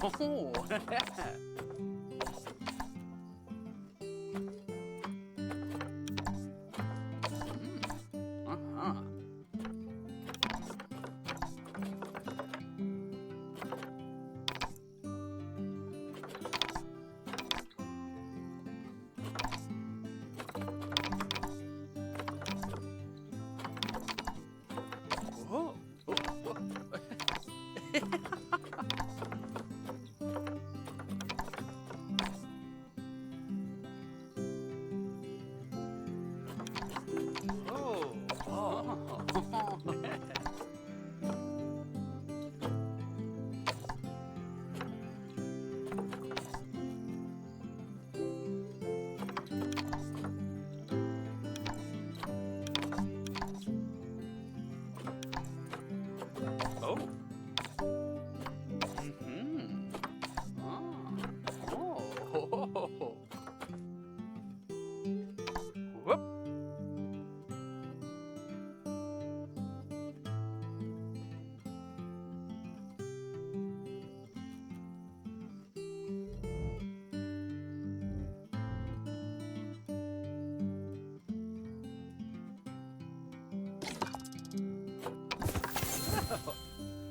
Oh. Uh-huh. Oh. Oh. Mm-hmm. Ah. Oh. Whoop.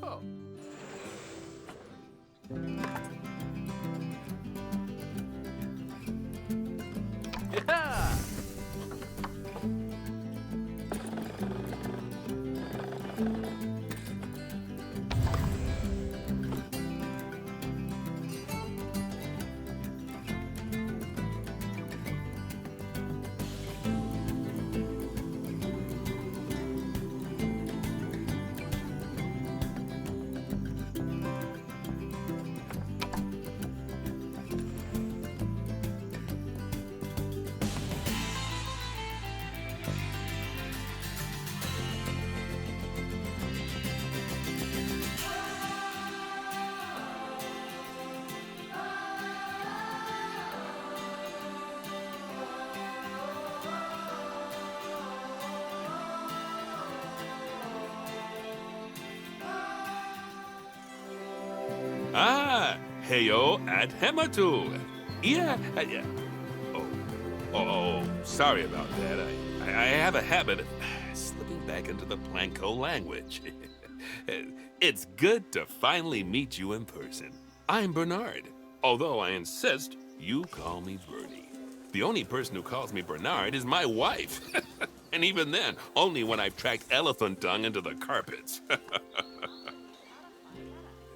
Oh. Yeah. Ah, heyo at Hematu. Yeah, yeah. Oh, sorry about that. I have a habit of slipping back into the Planko language. It's good to finally meet you in person. I'm Bernard, although I insist you call me Bernie. The only person who calls me Bernard is my wife. And even then, only when I've tracked elephant dung into the carpets.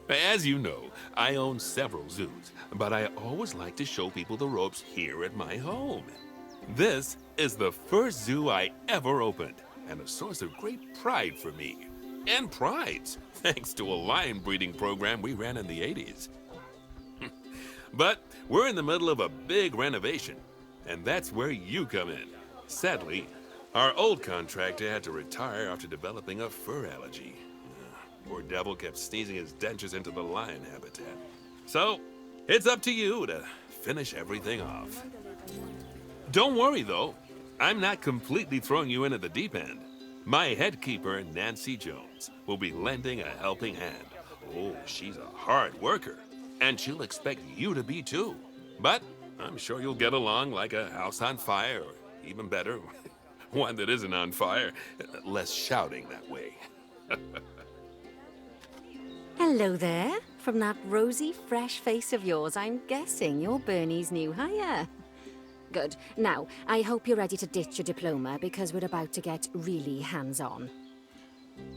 As you know, I own several zoos, but I always like to show people the ropes here at my home. This is the first zoo I ever opened, and a source of great pride for me. And prides, thanks to a lion breeding program we ran in the 80s. But we're in the middle of a big renovation, and that's where you come in. Sadly, our old contractor had to retire after developing a fur allergy. Poor devil kept sneezing his dentures into the lion habitat. So, it's up to you to finish everything off. Don't worry, though. I'm not completely throwing you in at the deep end. My head keeper, Nancy Jones, will be lending a helping hand. Oh, she's a hard worker, and she'll expect you to be too. But I'm sure you'll get along like a house on fire, or even better, one that isn't on fire. Less shouting that way. Hello there. From that rosy, fresh face of yours, I'm guessing you're Bernie's new hire. Good. Now, I hope you're ready to ditch your diploma because we're about to get really hands-on.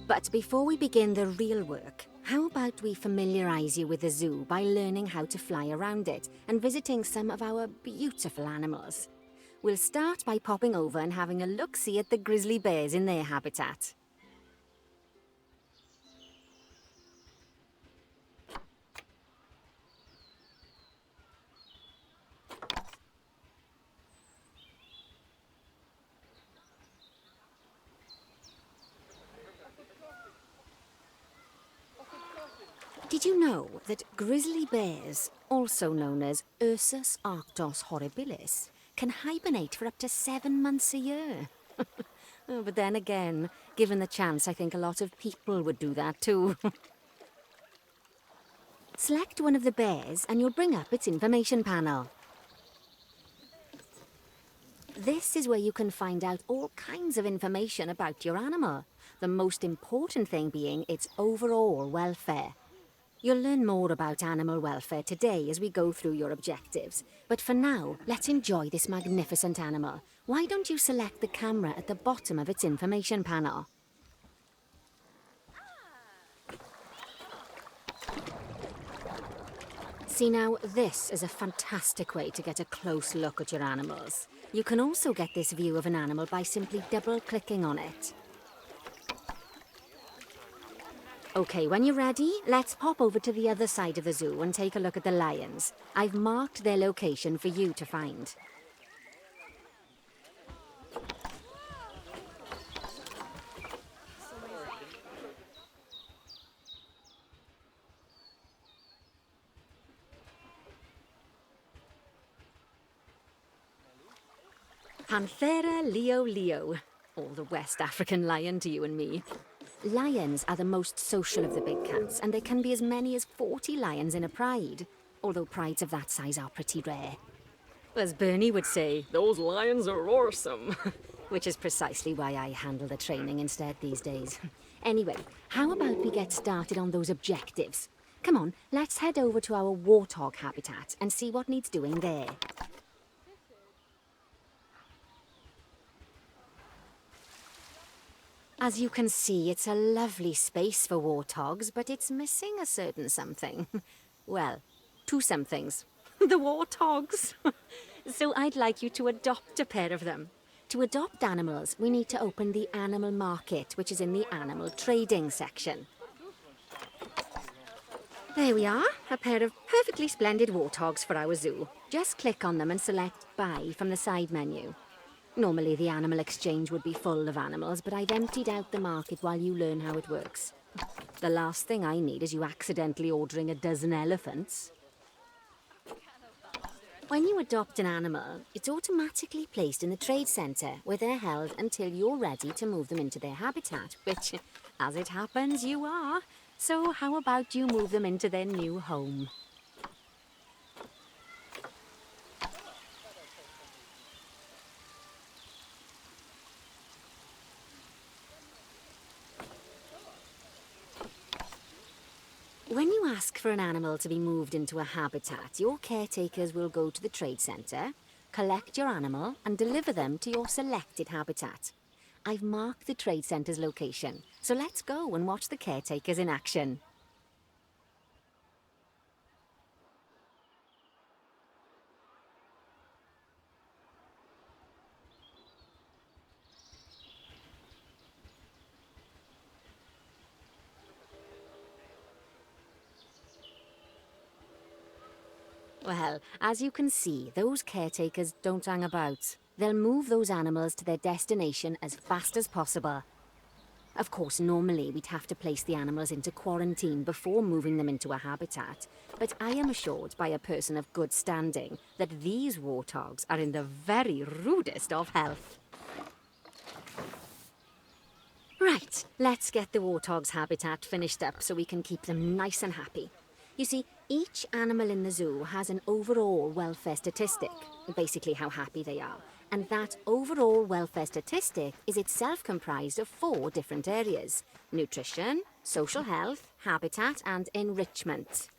But before we begin the real work, how about we familiarize you with the zoo by learning how to fly around it and visiting some of our beautiful animals? We'll start by popping over and having a look-see at the grizzly bears in their habitat. Did you know that grizzly bears, also known as Ursus arctos horribilis, can hibernate for up to 7 months a year? Oh, but then again, given the chance, I think a lot of people would do that too. Select one of the bears and you'll bring up its information panel. This is where you can find out all kinds of information about your animal, the most important thing being its overall welfare. You'll learn more about animal welfare today as we go through your objectives, but for now, let's enjoy this magnificent animal. Why don't you select the camera at the bottom of its information panel? See now, this is a fantastic way to get a close look at your animals. You can also get this view of an animal by simply double-clicking on it. Okay, when you're ready, let's pop over to the other side of the zoo and take a look at the lions. I've marked their location for you to find. Panthera leo, or the West African lion to you and me. Lions are the most social of the big cats, and there can be as many as 40 lions in a pride, although prides of that size are pretty rare. As Bernie would say, those lions are awesome, which is precisely why I handle the training instead these days. Anyway, how about we get started on those objectives? Come on, let's head over to our warthog habitat and see what needs doing there. As you can see, it's a lovely space for warthogs, but it's missing a certain something. Well, two somethings. The warthogs. So I'd like you to adopt a pair of them. To adopt animals, we need to open the animal market, which is in the animal trading section. There we are, a pair of perfectly splendid warthogs for our zoo. Just click on them and select Buy from the side menu. Normally the animal exchange would be full of animals, but I've emptied out the market while you learn how it works. The last thing I need is you accidentally ordering a dozen elephants. When you adopt an animal, it's automatically placed in the trade centre, where they're held until you're ready to move them into their habitat, which, as it happens, you are. So how about you move them into their new home? When you ask for an animal to be moved into a habitat, your caretakers will go to the trade centre, collect your animal and deliver them to your selected habitat. I've marked the trade centre's location, so let's go and watch the caretakers in action. Well, as you can see, those caretakers don't hang about. They'll move those animals to their destination as fast as possible. Of course, normally we'd have to place the animals into quarantine before moving them into a habitat, but I am assured by a person of good standing that these warthogs are in the very rudest of health. Right, let's get the warthog's habitat finished up so we can keep them nice and happy. You see, each animal in the zoo has an overall welfare statistic, basically how happy they are. And that overall welfare statistic is itself comprised of 4 different areas: nutrition, social health, habitat, and enrichment.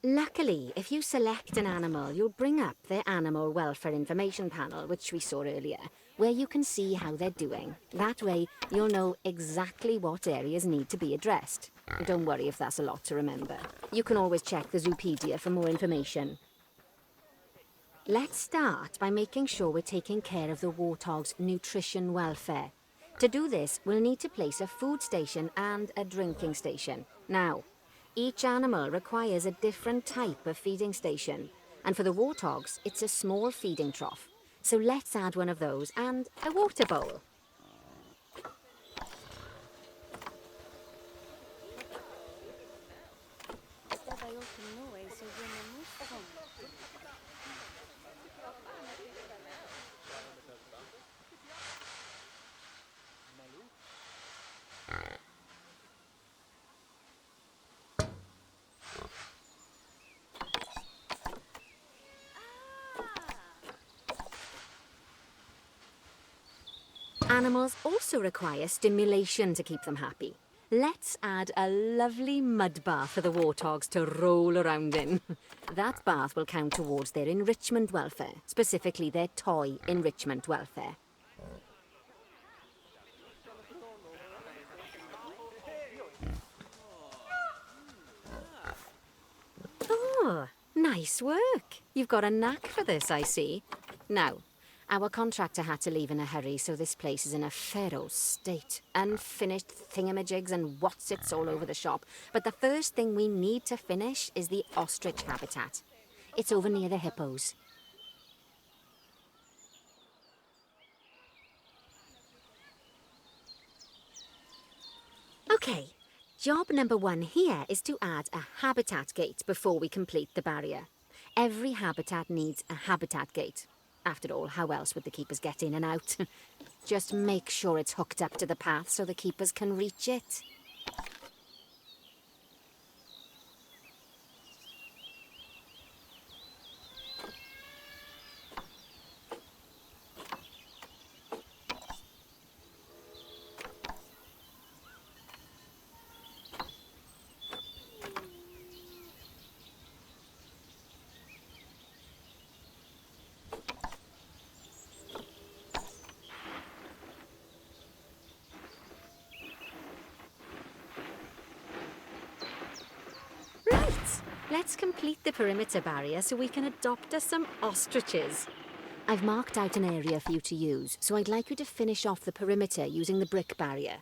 Luckily, if you select an animal, you'll bring up their animal welfare information panel, which we saw earlier, where you can see how they're doing. That way, you'll know exactly what areas need to be addressed. Don't worry if that's a lot to remember. You can always check the Zoopedia for more information. Let's start by making sure we're taking care of the warthog's nutrition welfare. To do this, we'll need to place a food station and a drinking station. Now, each animal requires a different type of feeding station, and for the warthogs, it's a small feeding trough. So let's add one of those and a water bowl. Animals also require stimulation to keep them happy. Let's add a lovely mud bath for the warthogs to roll around in. That bath will count towards their enrichment welfare, specifically their toy enrichment welfare. Oh, nice work. You've got a knack for this, I see. Now, our contractor had to leave in a hurry, so this place is in a pharaoh state. Unfinished thingamajigs and what's-its all over the shop. But the first thing we need to finish is the ostrich habitat. It's over near the hippos. Okay, job number 1 here is to add a habitat gate before we complete the barrier. Every habitat needs a habitat gate. After all, how else would the keepers get in and out? Just make sure it's hooked up to the path so the keepers can reach it. Right, let's complete the perimeter barrier so we can adopt us some ostriches. I've marked out an area for you to use, so I'd like you to finish off the perimeter using the brick barrier.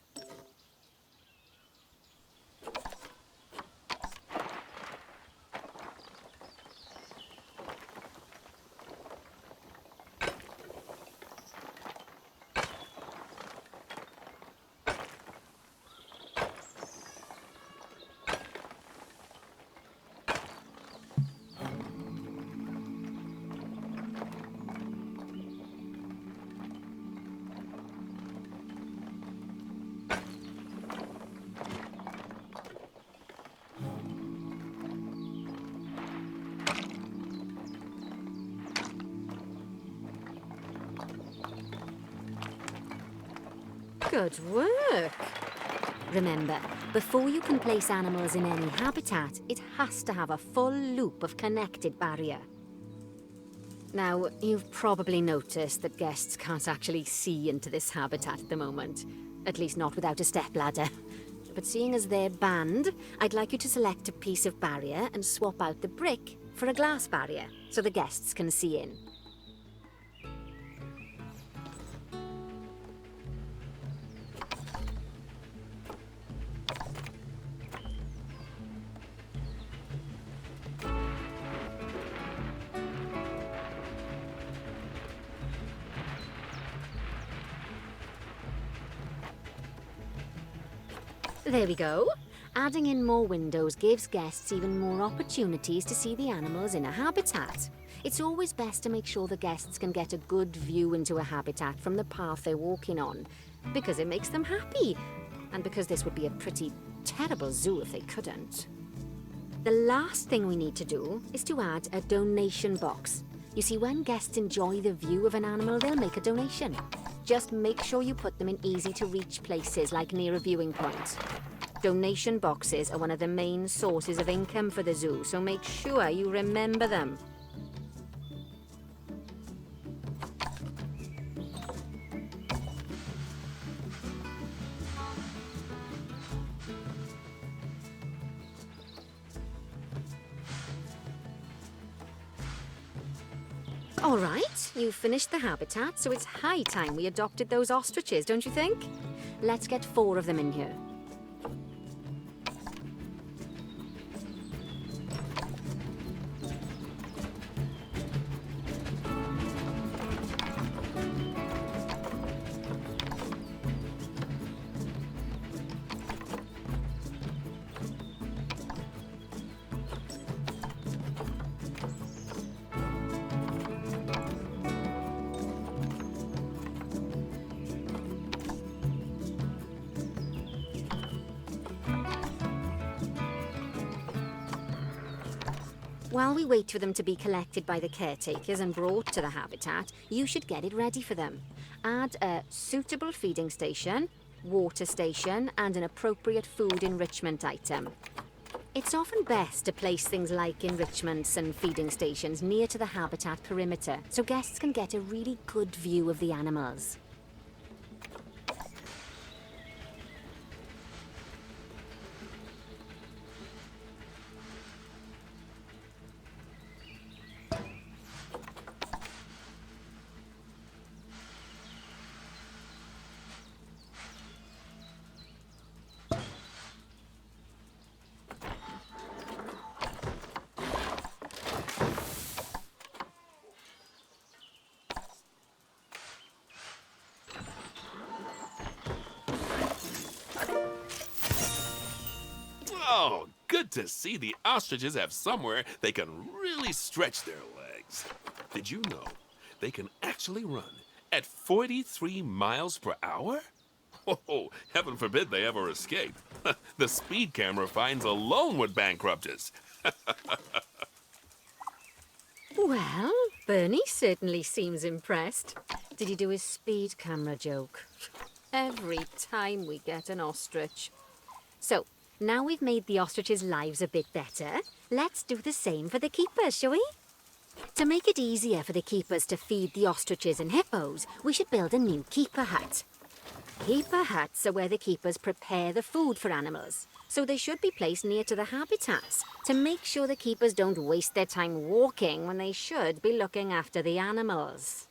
Good work! Remember, before you can place animals in any habitat, it has to have a full loop of connected barrier. Now, you've probably noticed that guests can't actually see into this habitat at the moment. At least not without a stepladder. But seeing as they're banned, I'd like you to select a piece of barrier and swap out the brick for a glass barrier, so the guests can see in. There we go. Adding in more windows gives guests even more opportunities to see the animals in a habitat. It's always best to make sure the guests can get a good view into a habitat from the path they're walking on, because it makes them happy, and because this would be a pretty terrible zoo if they couldn't. The last thing we need to do is to add a donation box. You see, when guests enjoy the view of an animal, they'll make a donation. Just make sure you put them in easy-to-reach places, like near a viewing point. Donation boxes are one of the main sources of income for the zoo, so make sure you remember them. All right, you've finished the habitat, so it's high time we adopted those ostriches, don't you think? Let's get 4 of them in here. While we wait for them to be collected by the caretakers and brought to the habitat, you should get it ready for them. Add a suitable feeding station, water station, and an appropriate food enrichment item. It's often best to place things like enrichments and feeding stations near to the habitat perimeter so guests can get a really good view of the animals. Oh, good to see the ostriches have somewhere they can really stretch their legs. Did you know they can actually run at 43 miles per hour? Oh, heaven forbid they ever escape. The speed camera fines alone would bankrupt us. Well, Bernie certainly seems impressed. Did he do his speed camera joke? Every time we get an ostrich. So, now we've made the ostriches' lives a bit better, let's do the same for the keepers, shall we? To make it easier for the keepers to feed the ostriches and hippos, we should build a new keeper hut. Keeper huts are where the keepers prepare the food for animals, so they should be placed near to the habitats to make sure the keepers don't waste their time walking when they should be looking after the animals.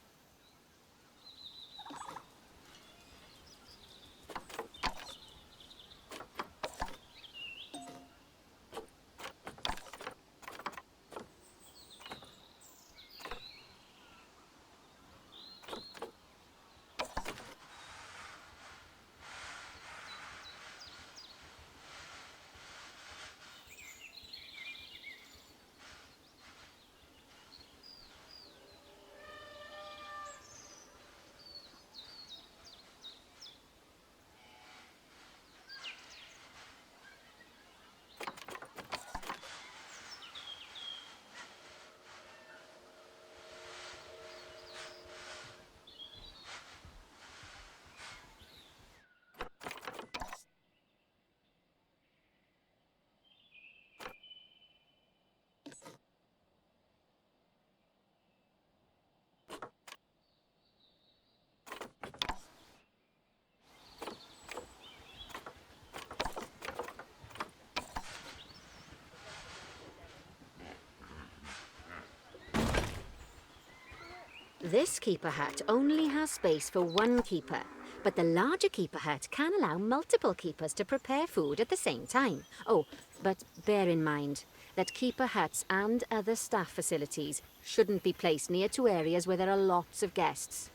This keeper hut only has space for one keeper, but the larger keeper hut can allow multiple keepers to prepare food at the same time. Oh, but bear in mind that keeper huts and other staff facilities shouldn't be placed near to areas where there are lots of guests.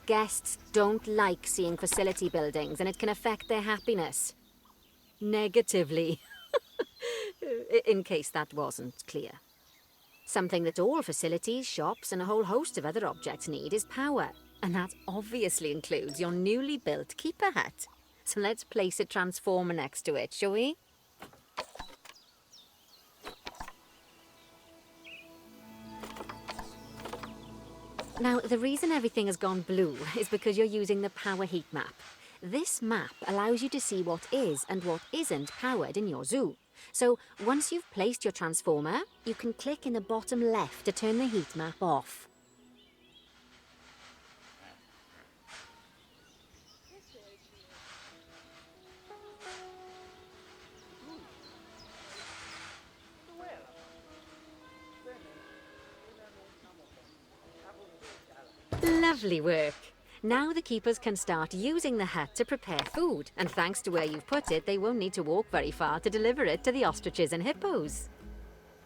Guests don't like seeing facility buildings, and it can affect their happiness. Negatively. In case that wasn't clear. Something that all facilities, shops, and a whole host of other objects need is power, and that obviously includes your newly built keeper hut. So let's place a transformer next to it, shall we? Now, the reason everything has gone blue is because you're using the power heat map. This map allows you to see what is and what isn't powered in your zoo. So, once you've placed your transformer, you can click in the bottom left to turn the heat map off. Lovely work. Now the keepers can start using the hut to prepare food, and thanks to where you've put it, they won't need to walk very far to deliver it to the ostriches and hippos.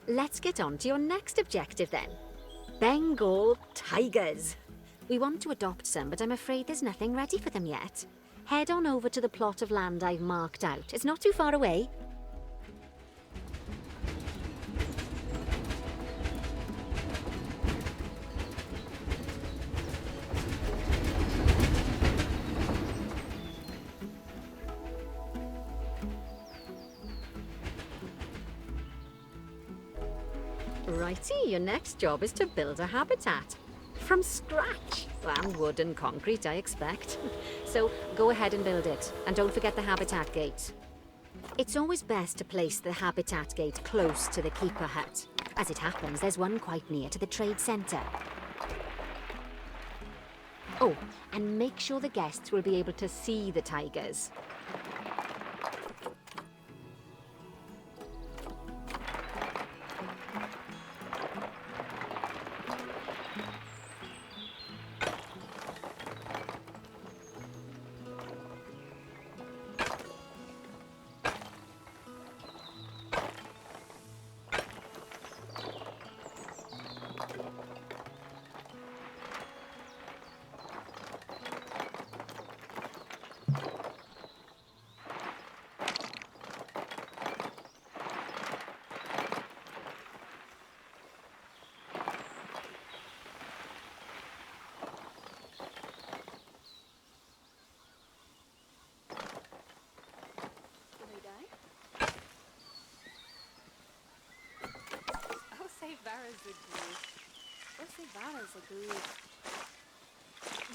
Let's get on to your next objective then. Bengal tigers. We want to adopt some, but I'm afraid there's nothing ready for them yet. Head on over to the plot of land I've marked out. It's not too far away. Righty, your next job is to build a habitat. From scratch. than wood and concrete, I expect. So go ahead and build it. And don't forget the habitat gate. It's always best to place the habitat gate close to the keeper hut. As it happens, there's one quite near to the trade centre. Oh, and make sure the guests will be able to see the tigers.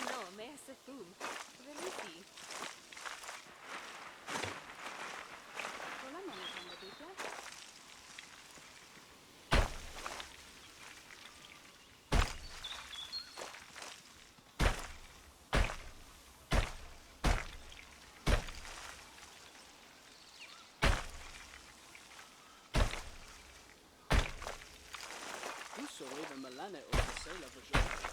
No, me hace fum. Veliki. Uso even Milane or the sailor version.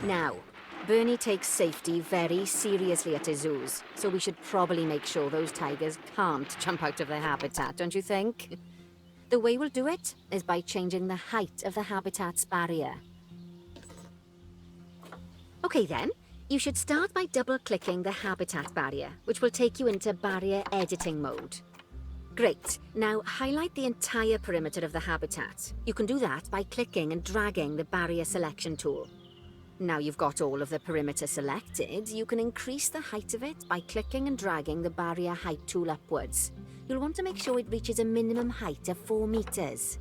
Now, Bernie takes safety very seriously at his zoos, so we should probably make sure those tigers can't jump out of their habitat, don't you think? The way we'll do it is by changing the height of the habitat's barrier. Okay then, you should start by double-clicking the habitat barrier, which will take you into barrier editing mode. Great. Now highlight the entire perimeter of the habitat. You can do that by clicking and dragging the barrier selection tool. Now you've got all of the perimeter selected, you can increase the height of it by clicking and dragging the barrier height tool upwards. You'll want to make sure it reaches a minimum height of 4 meters.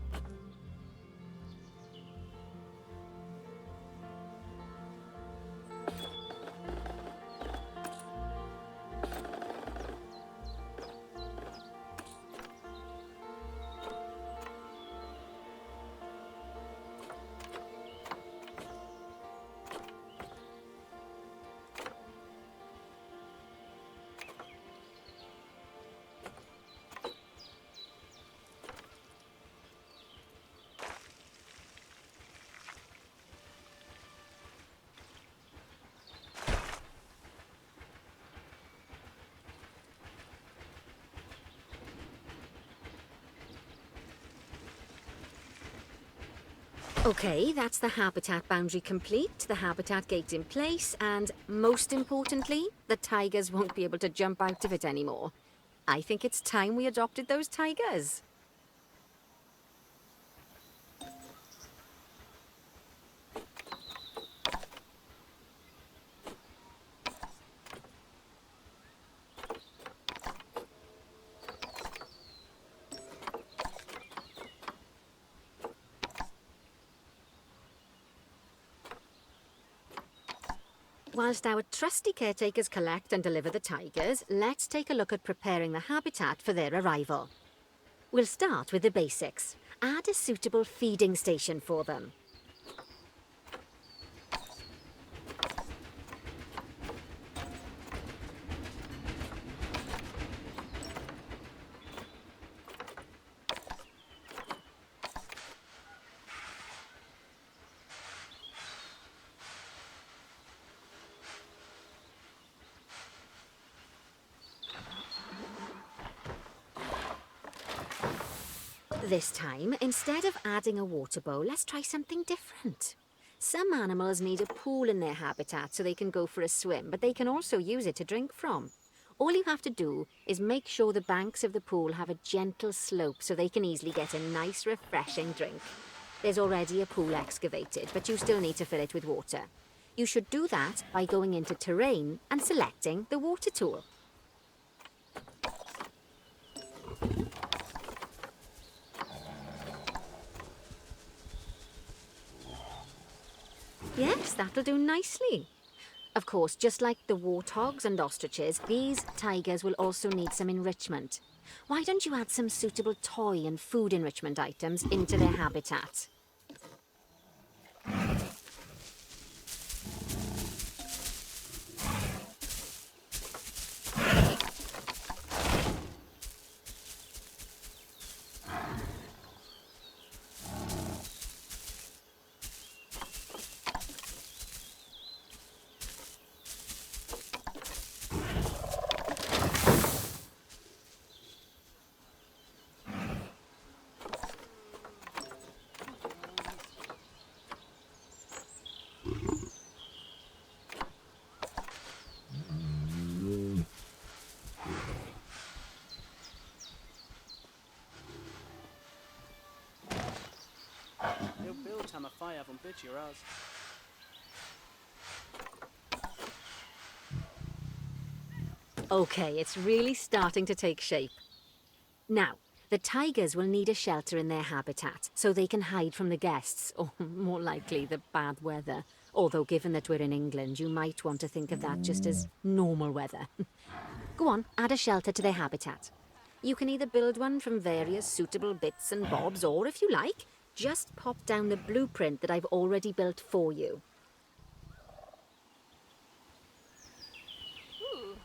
Okay, that's the habitat boundary complete, the habitat gate in place, and most importantly, the tigers won't be able to jump out of it anymore. I think it's time we adopted those tigers. Whilst our trusty caretakers collect and deliver the tigers, let's take a look at preparing the habitat for their arrival. We'll start with the basics. Add a suitable feeding station for them. This time, instead of adding a water bowl, let's try something different. Some animals need a pool in their habitat so they can go for a swim, but they can also use it to drink from. All you have to do is make sure the banks of the pool have a gentle slope so they can easily get a nice, refreshing drink. There's already a pool excavated, but you still need to fill it with water. You should do that by going into terrain and selecting the water tool. Yes, that'll do nicely. Of course, just like the warthogs and ostriches, these tigers will also need some enrichment. Why don't you add some suitable toy and food enrichment items into their habitat? They'll build time a fire from PERIPHERALS. Okay, it's really starting to take shape. Now, the tigers will need a shelter in their habitat so they can hide from the guests, or more likely, the bad weather. Although given that we're in England, you might want to think of that just as normal weather. Go on, add a shelter to their habitat. You can either build one from various suitable bits and bobs, or if you like, just pop down the blueprint that I've already built for you. Ooh.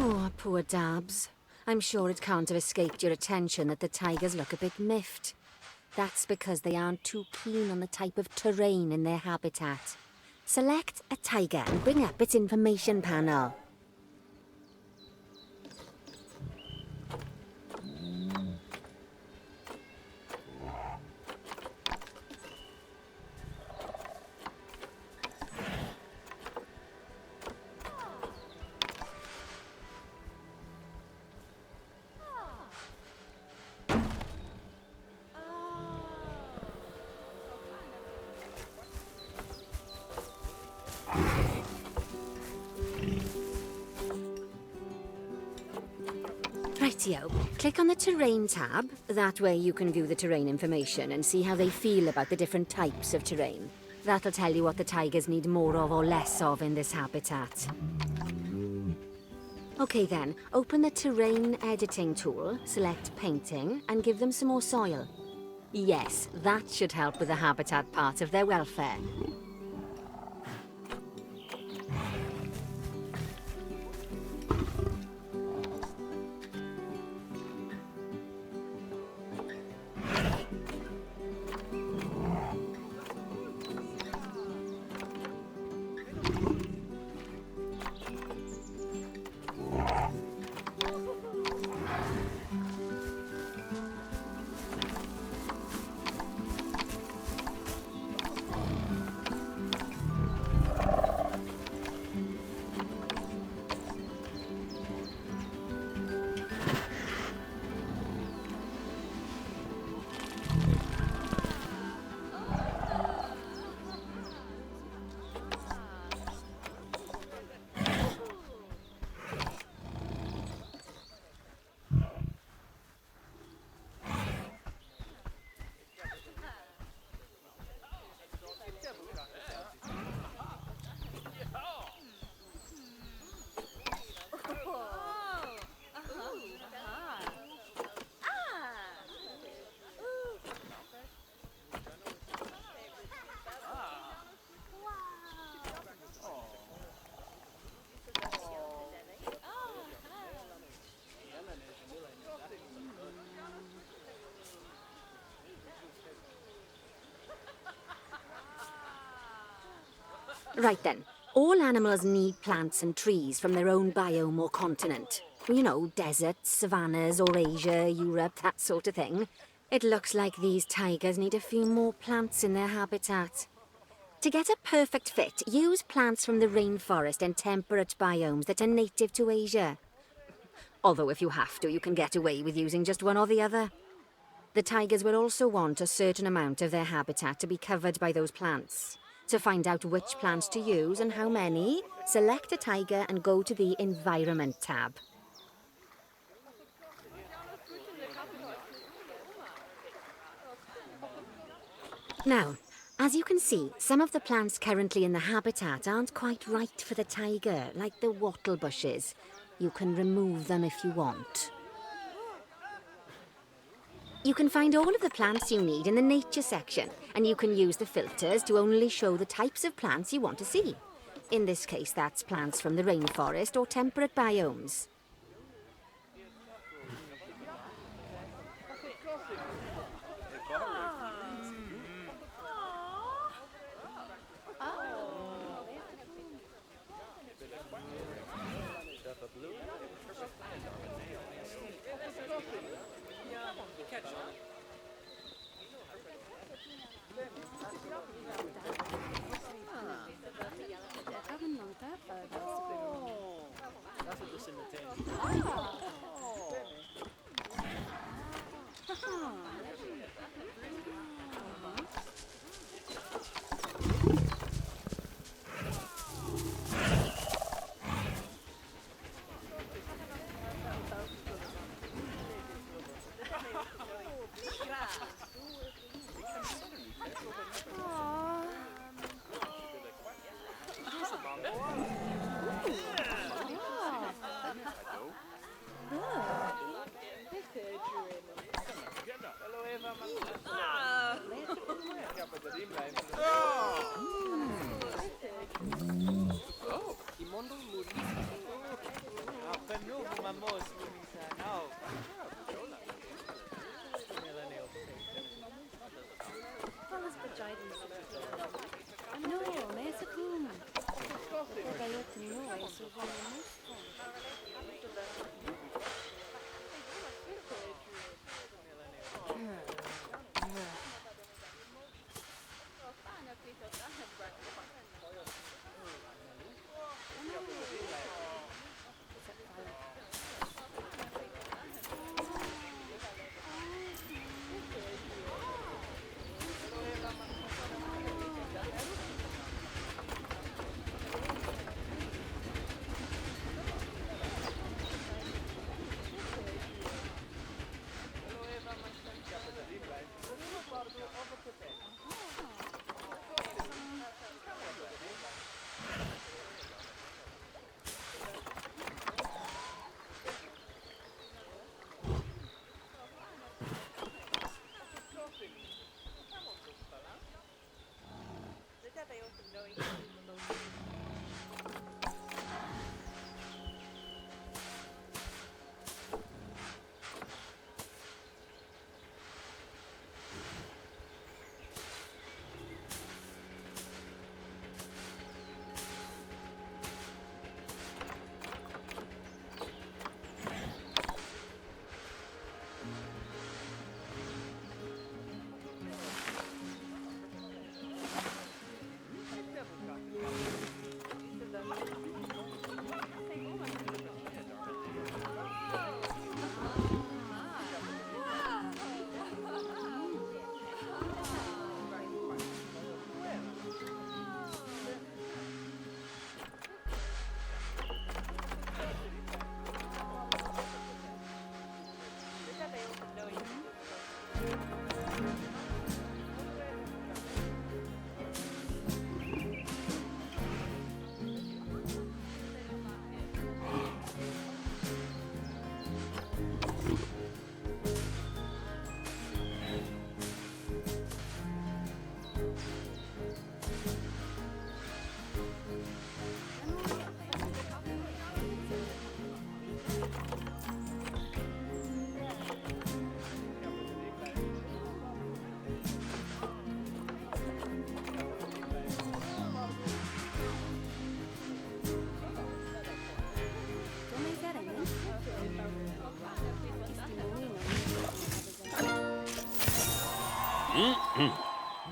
Oh, poor Dabs. I'm sure it can't have escaped your attention that the tigers look a bit miffed. That's because they aren't too keen on the type of terrain in their habitat. Select a tiger and bring up its information panel. Rightio, click on the Terrain tab. That way you can view the terrain information and see how they feel about the different types of terrain. That'll tell you what the tigers need more of or less of in this habitat. Okay then, open the Terrain Editing tool, select Painting, and give them some more soil. Yes, that should help with the habitat part of their welfare. Right then. All animals need plants and trees from their own biome or continent. You know, deserts, savannas, or Asia, Europe, that sort of thing. It looks like these tigers need a few more plants in their habitat. To get a perfect fit, use plants from the rainforest and temperate biomes that are native to Asia. Although if you have to, you can get away with using just one or the other. The tigers will also want a certain amount of their habitat to be covered by those plants. To find out which plants to use and how many, select a tiger and go to the Environment tab. Now, as you can see, some of the plants currently in the habitat aren't quite right for the tiger, like the wattle bushes. You can remove them if you want. You can find all of the plants you need in the nature section, and you can use the filters to only show the types of plants you want to see. In this case, that's plants from the rainforest or temperate biomes.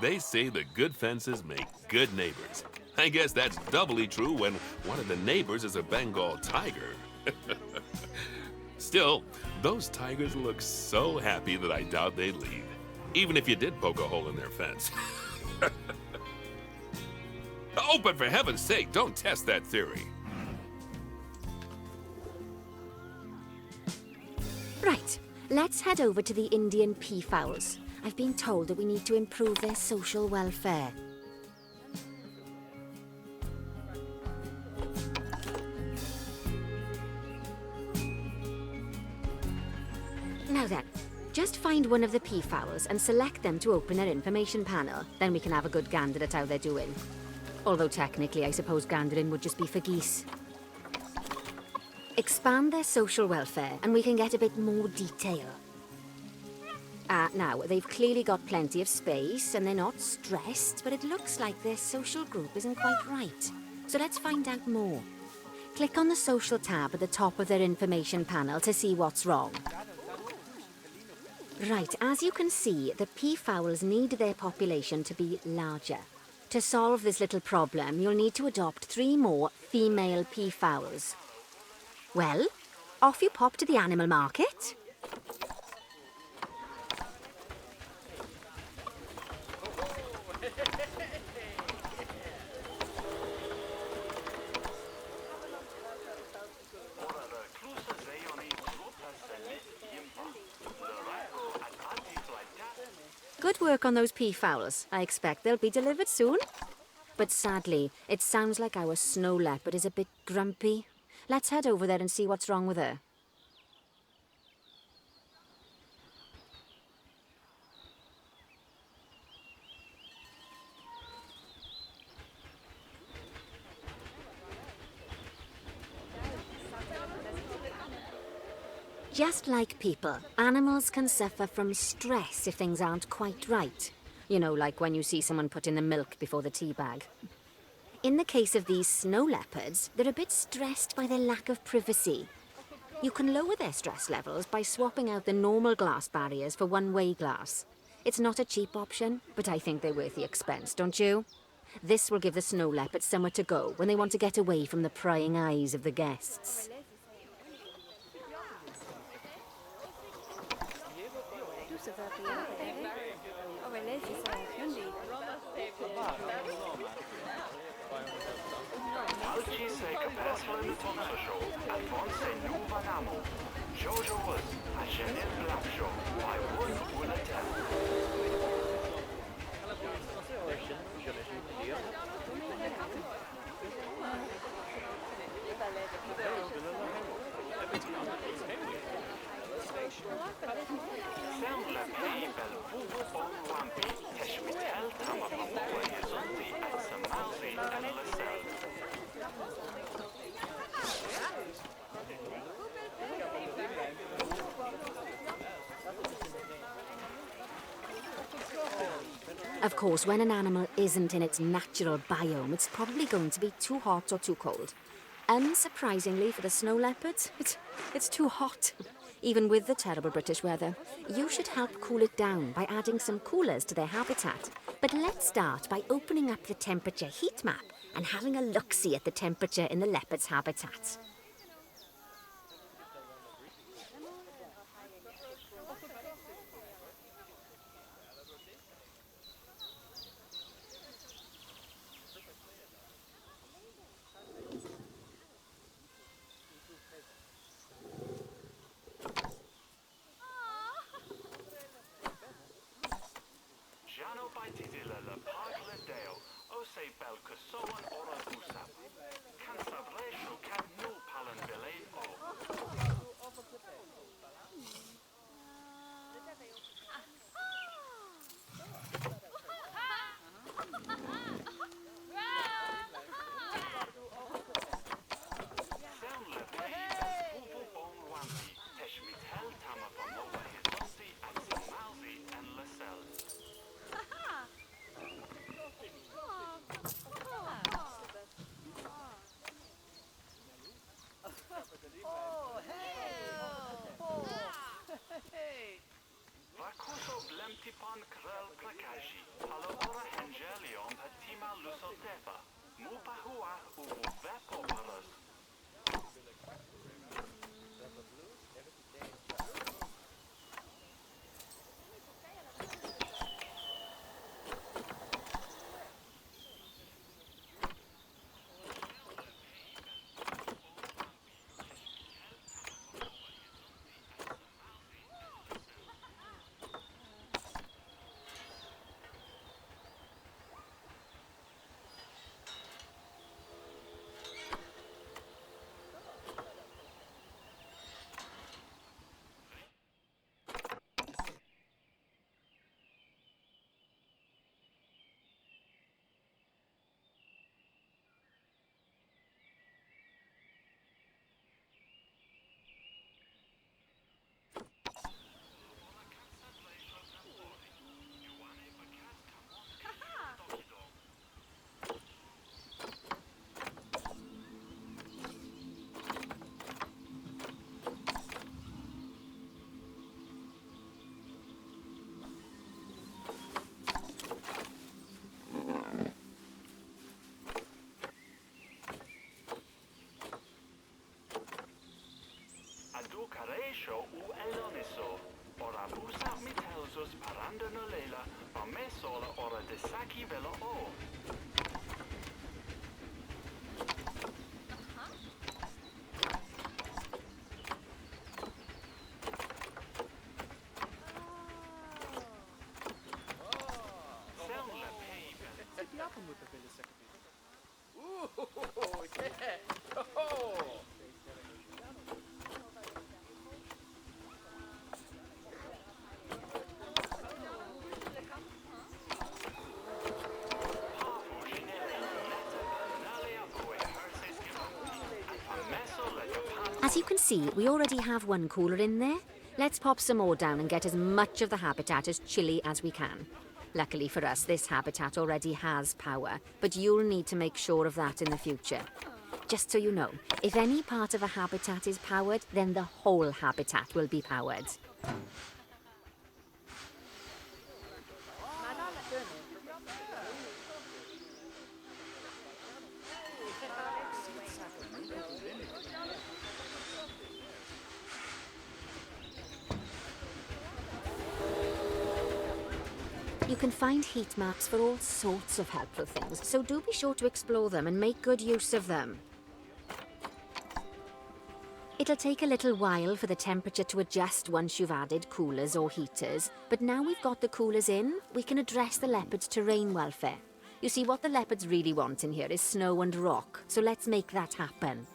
They say that good fences make good neighbors. I guess that's doubly true when one of the neighbors is a Bengal tiger. Still, those tigers look so happy that I doubt they'd leave, even if you did poke a hole in their fence. Oh, but for heaven's sake, don't test that theory. Right, let's head over to the Indian peafowls. I've been told that we need to improve their social welfare. Now then, just find one of the peafowls and select them to open their information panel. Then we can have a good gander at how they're doing. Although technically, I suppose gandering would just be for geese. Expand their social welfare and we can get a bit more detail. Now, they've clearly got plenty of space and they're not stressed, but it looks like their social group isn't quite right. So let's find out more. Click on the social tab at the top of their information panel to see what's wrong. Right, as you can see, the peafowls need their population to be larger. To solve this little problem, you'll need to adopt 3 more female peafowls. Well, off you pop to the animal market. Good work on those peafowls. I expect they'll be delivered soon. But sadly, it sounds like our snow leopard is a bit grumpy. Let's head over there and see what's wrong with her. Just like people, animals can suffer from stress if things aren't quite right. You know, like when you see someone put in the milk before the tea bag. In the case of these snow leopards, they're a bit stressed by their lack of privacy. You can lower their stress levels by swapping out the normal glass barriers for one-way glass. It's not a cheap option, but I think they're worth the expense, don't you? This will give the snow leopards somewhere to go when they want to get away from the prying eyes of the guests. Of course, when an animal isn't in its natural biome, it's probably going to be too hot or too cold. Unsurprisingly for the snow leopards, it's too hot. Even with the terrible British weather, you should help cool it down by adding some coolers to their habitat. But let's start by opening up the temperature heat map and having a look-see at the temperature in the leopard's habitat. Mesho u Eloniso. Ora busa mitelsus paranda nolela, ma me sola ora desaki velo o. Sipiapan mo tapili sa kapit. Ooh, yeah. Oh. As you can see, we already have one cooler in there. Let's pop some more down and get as much of the habitat as chilly as we can. Luckily for us, this habitat already has power, but you'll need to make sure of that in the future. Just so you know, if any part of a habitat is powered, then the whole habitat will be powered. You can find heat maps for all sorts of helpful things, so do be sure to explore them and make good use of them. It'll take a little while for the temperature to adjust once you've added coolers or heaters, but now we've got the coolers in, we can address the leopards' terrain welfare. You see, what the leopards really want in here is snow and rock, so let's make that happen.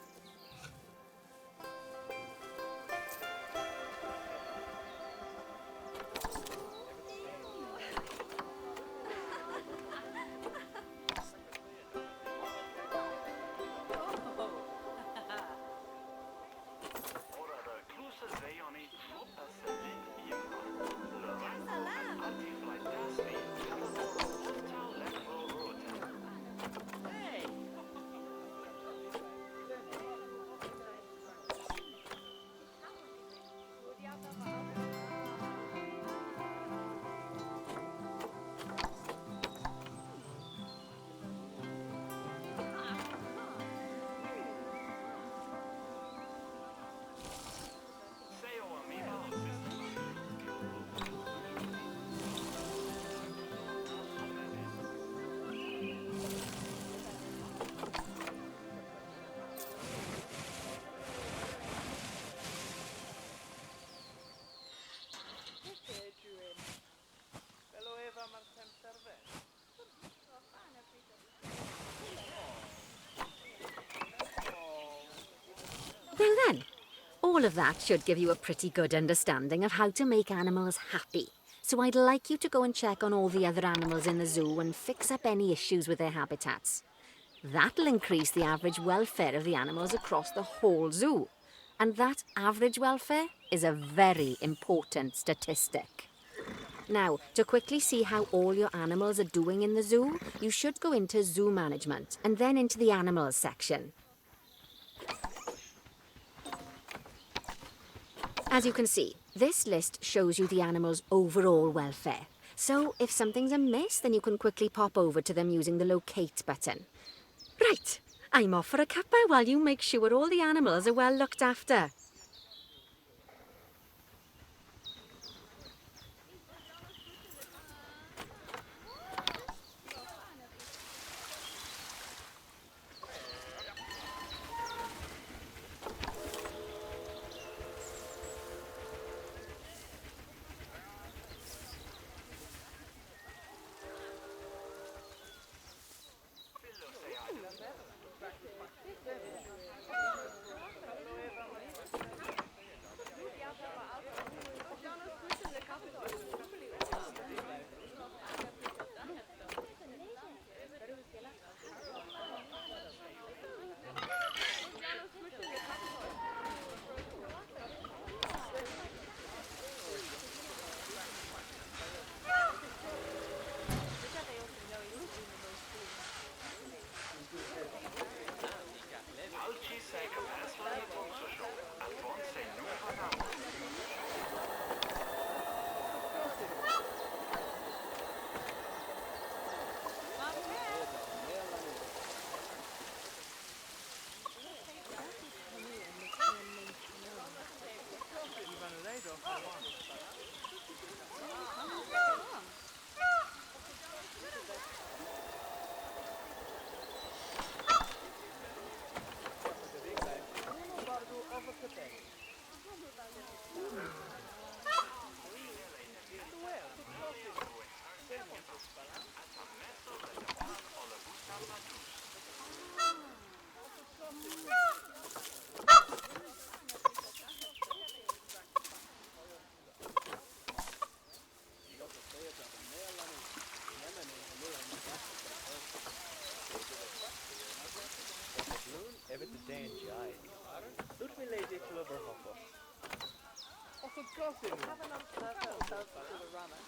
Now then, all of that should give you a pretty good understanding of how to make animals happy. So I'd like you to go and check on all the other animals in the zoo and fix up any issues with their habitats. That'll increase the average welfare of the animals across the whole zoo. And that average welfare is a very important statistic. Now, to quickly see how all your animals are doing in the zoo, you should go into zoo management and then into the animals section. As you can see, this list shows you the animals' overall welfare. So if something's amiss, then you can quickly pop over to them using the locate button. Right, I'm off for a cuppa while you make sure all the animals are well looked after. Evet de DNGI. Doet we lezen clubber hoppen. Of het gas in. Have an observer to the runner.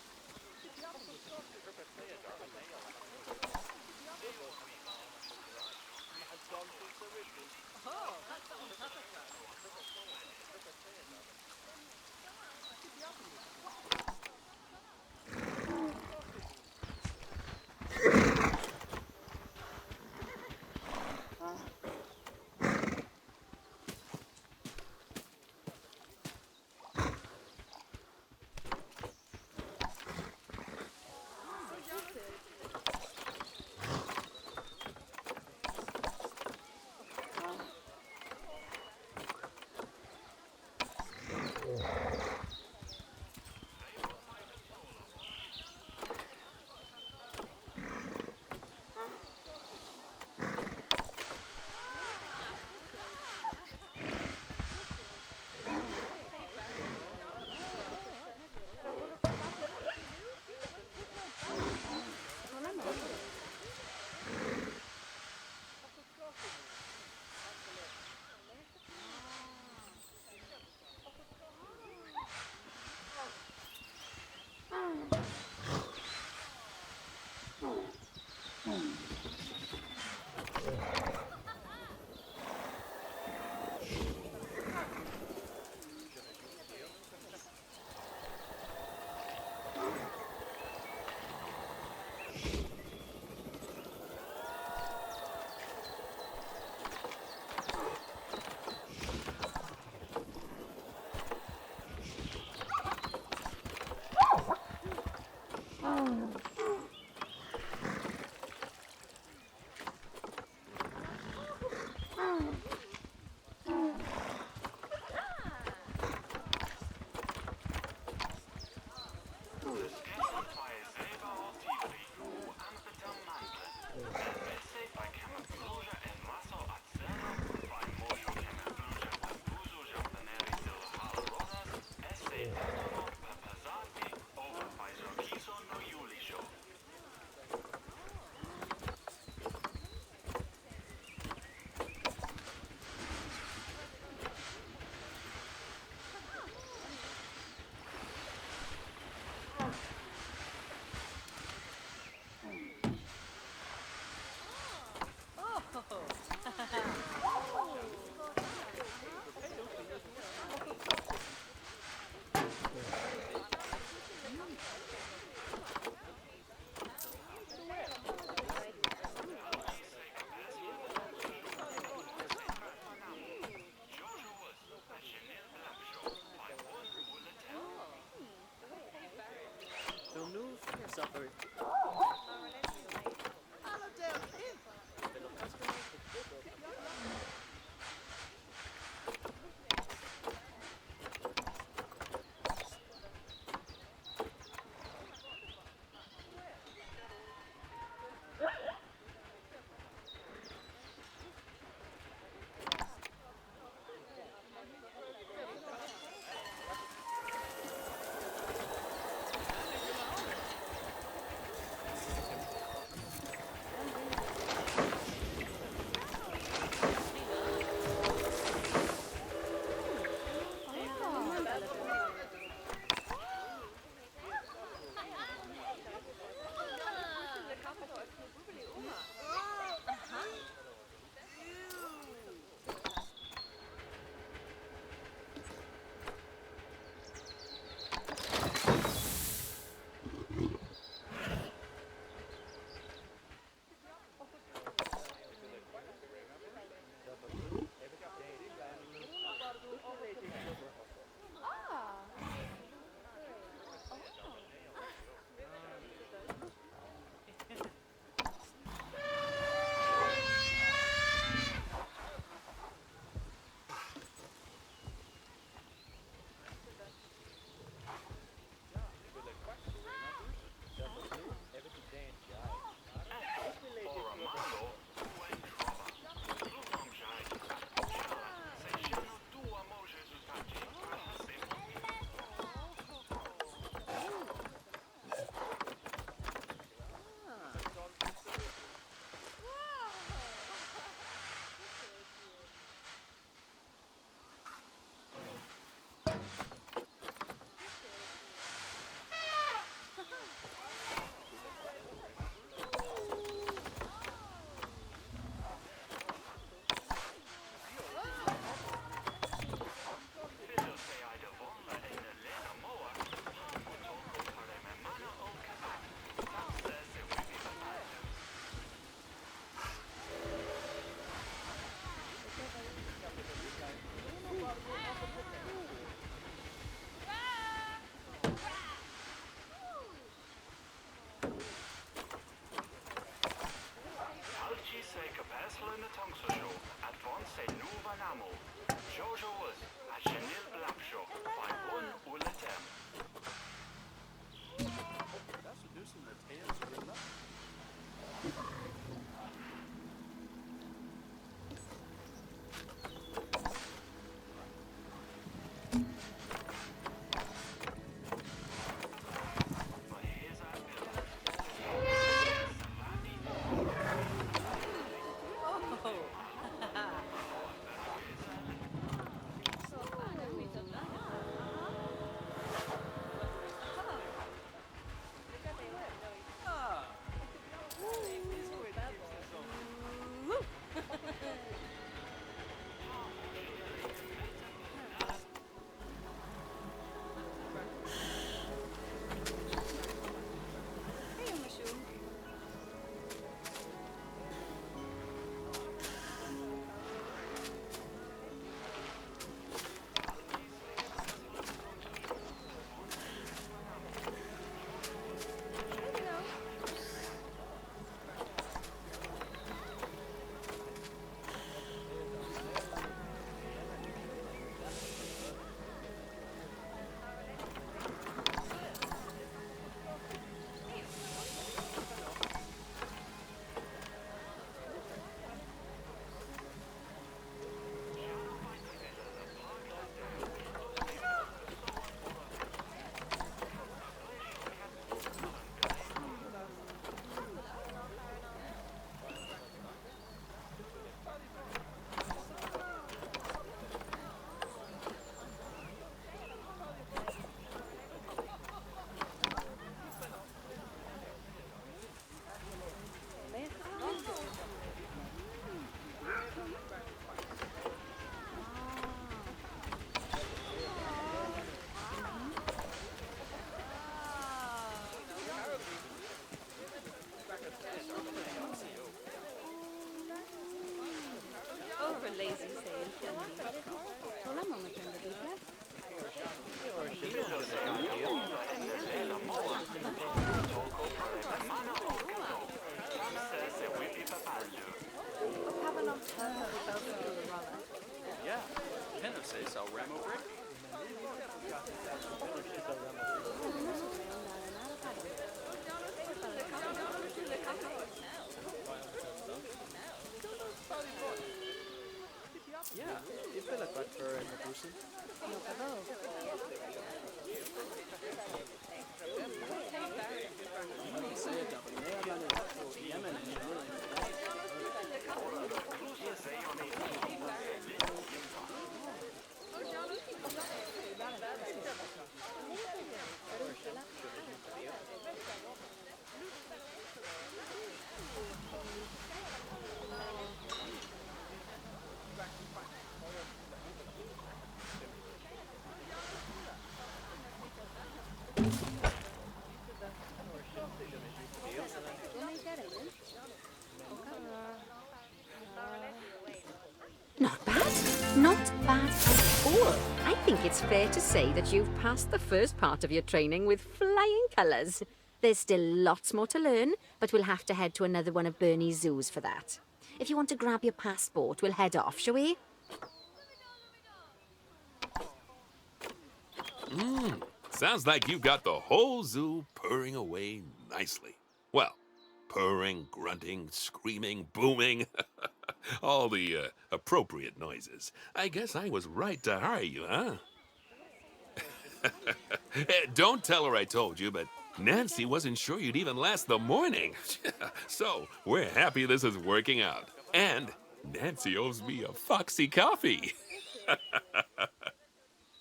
Jojo was a Chanel Blapshaw by one Ulatem. That's reducing the tails gorilla. Yeah, Tennessee, so Ramo Brick. Ja, ich will etwas für eine Busse. Not bad. Not bad at all. I think it's fair to say that you've passed the first part of your training with flying colours. There's still lots more to learn, but we'll have to head to another one of Bernie's zoos for that. If you want to grab your passport, we'll head off, shall we? Sounds like you've got the whole zoo purring away nicely. Well, purring, grunting, screaming, booming. All the appropriate noises. I guess I was right to hire you, huh? Don't tell her I told you, but Nancy wasn't sure you'd even last the morning. So, we're happy this is working out. And Nancy owes me a foxy coffee.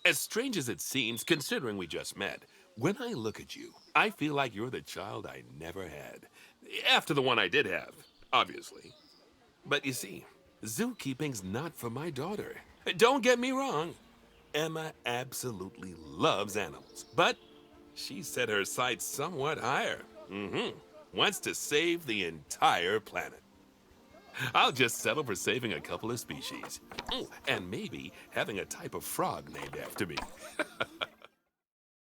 As strange as it seems, considering we just met, when I look at you, I feel like you're the child I never had. After the one I did have, obviously. But you see, zookeeping's not for my daughter. Don't get me wrong. Emma absolutely loves animals, but she set her sights somewhat higher. Wants to save the entire planet. I'll just settle for saving a couple of species. Oh, and maybe having a type of frog named after me.